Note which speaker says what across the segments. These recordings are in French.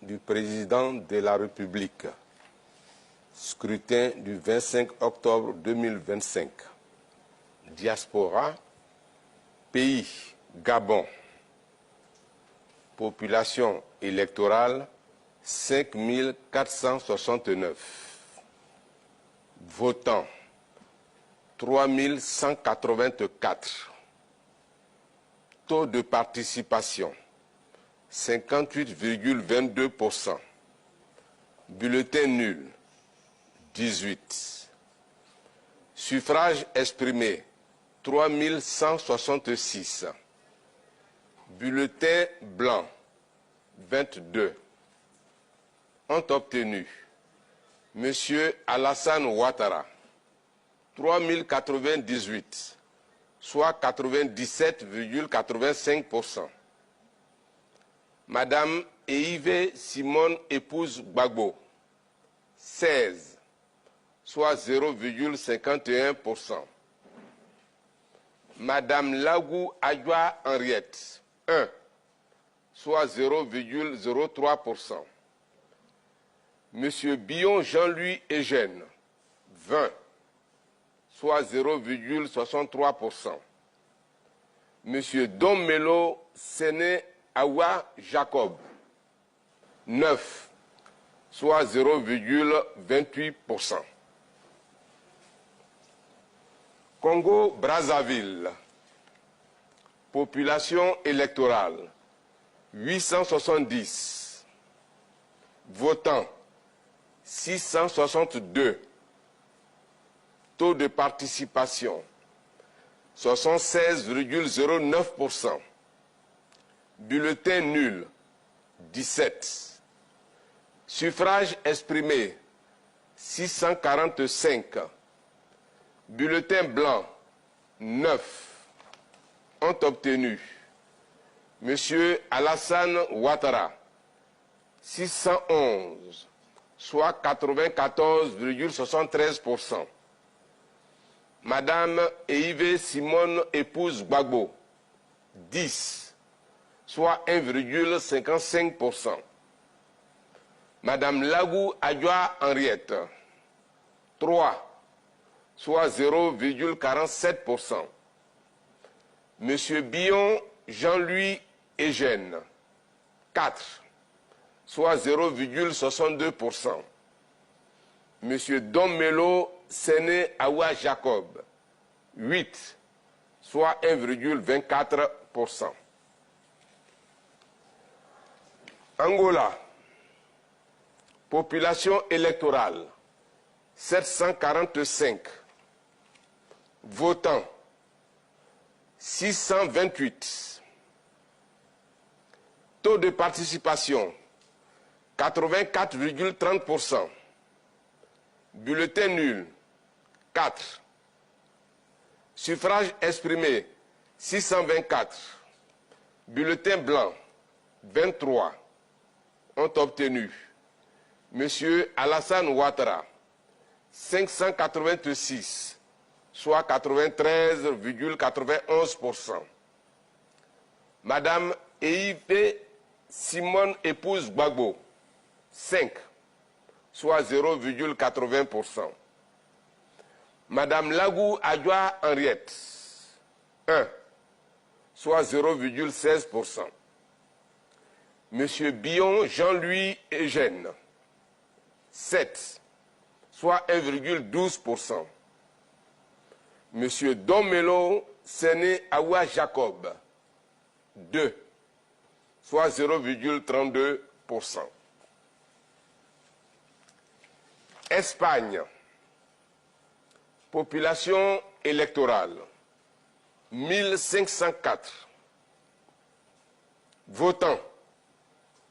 Speaker 1: Du président de la République. Scrutin du 25 octobre 2025. Diaspora. Pays Gabon. Population électorale 5469. Votants 3184. Taux de participation 58,22%. Bulletin nul, 18. Suffrage exprimé, 3166. Bulletin blanc, 22. Ont obtenu Monsieur Alassane Ouattara, 3098, soit 97,85%. Madame Eive Simone épouse Gbagbo, 16, soit 0,51%. Madame Lagou Adjoa Henriette, 1, soit 0,03%. Monsieur Billon Jean-Louis Eugène, 20, soit 0,63%. Monsieur Domelo Séné Awa Jacob, 9, soit 0,28%. Congo-Brazzaville, population électorale, 870, votants, 662, taux de participation, 76,09%. Bulletin nul, 17. Suffrage exprimé, 645. Bulletin blanc, 9. Ont obtenu Monsieur Alassane Ouattara, 611, soit 94,73%. Madame Eive Simone épouse Gbagbo, 10. Soit 1,55%. Madame Lagou Adjoa Henriette, 3, soit 0,47%. Monsieur Billon Jean-Louis Eugène, 4, soit 0,62%. Monsieur Domelo Séné Awa Jacob, 8, soit 1,24%. Angola, population électorale, 745, votants, 628, taux de participation, 84,30%, bulletin nul, 4, suffrage exprimé, 624, bulletin blanc, 23, ont obtenu Monsieur Alassane Ouattara, 586, soit 93,91%. Madame Eive Simone épouse Gbagbo, 5, soit 0,80%. Madame Lagou Adjoa Henriette, 1, soit 0,16%. Monsieur Billon Jean-Louis Eugène, 7, soit 1,12%. Monsieur Domelo Séné Awa Jacob, 2, soit 0,32%. Espagne, population électorale, 1504, votants,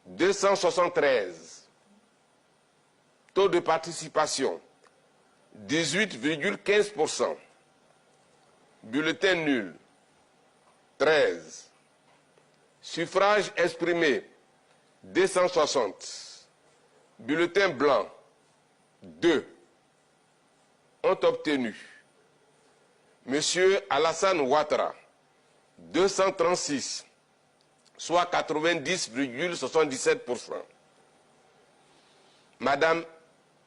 Speaker 1: 273, taux de participation, 18,15%, bulletin nul, 13, suffrage exprimé, 260, bulletin blanc, 2, ont obtenu Monsieur Alassane Ouattara, 236, soit 90,77%. Madame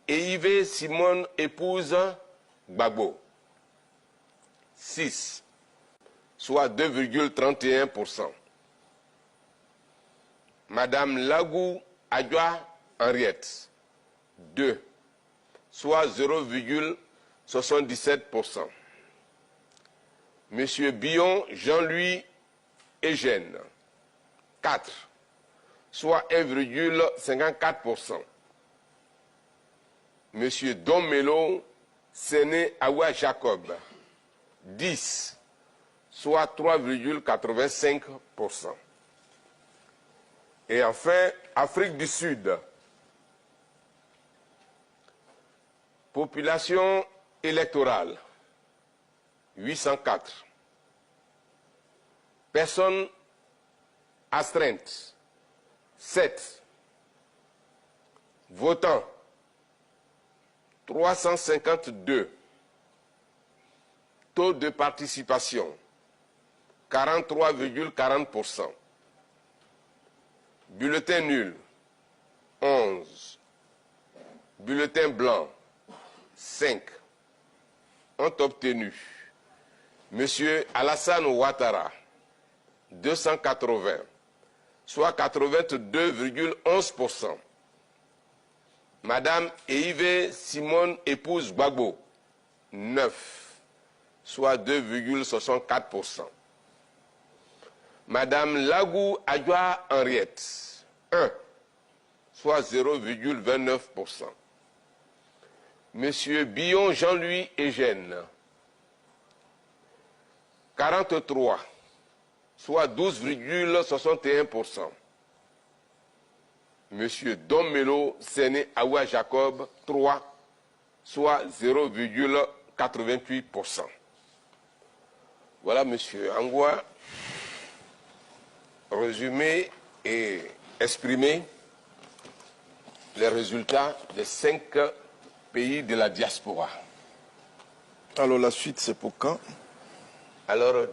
Speaker 1: Eive Simone épouse Gbagbo, 6, soit 2,31%. Madame Lagou Adjoa Henriette, 2, soit 0,77%. Monsieur Billon Jean-Louis Eugène, 4, soit 1,54%. Monsieur Domelo Séné Awa Jacob, 10, soit 3,85%. Et enfin, Afrique du Sud. Population électorale, 804. Personnes astreintes, 7. Votants, 352. Taux de participation, 43,40%. Bulletin nul, 11. Bulletin blanc, 5. Ont obtenu Monsieur Alassane Ouattara, 280, soit 82,11%. Madame Eive Simone épouse Gbagbo, 9, soit 2,64%. Madame Lagou Adjoa Henriette, 1, soit 0,29%. Monsieur Billon Jean-Louis Eugène, 43, soit 12,61%. Monsieur Domelo Séné Awa Jacob, 3, soit 0,88%. Voilà, monsieur Angoua, résumé et exprimé les résultats des 5 pays de la diaspora.
Speaker 2: Alors la suite, c'est pour quand?
Speaker 1: Alors,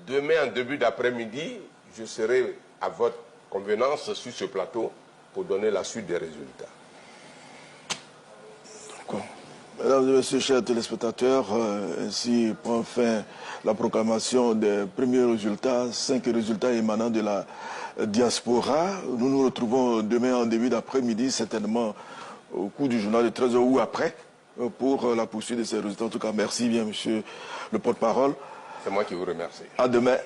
Speaker 1: demain en début d'après-midi, je serai à votre convenance sur ce plateau pour donner la suite des résultats.
Speaker 2: D'accord. Mesdames et messieurs, chers téléspectateurs, ainsi prend fin la proclamation des premiers résultats, 5 résultats émanant de la diaspora. Nous nous retrouvons demain en début d'après-midi, certainement au cours du journal de 13h ou après, pour la poursuite de ces résultats. En tout cas, merci bien, monsieur le porte-parole.
Speaker 1: C'est moi qui vous remercie.
Speaker 2: À demain.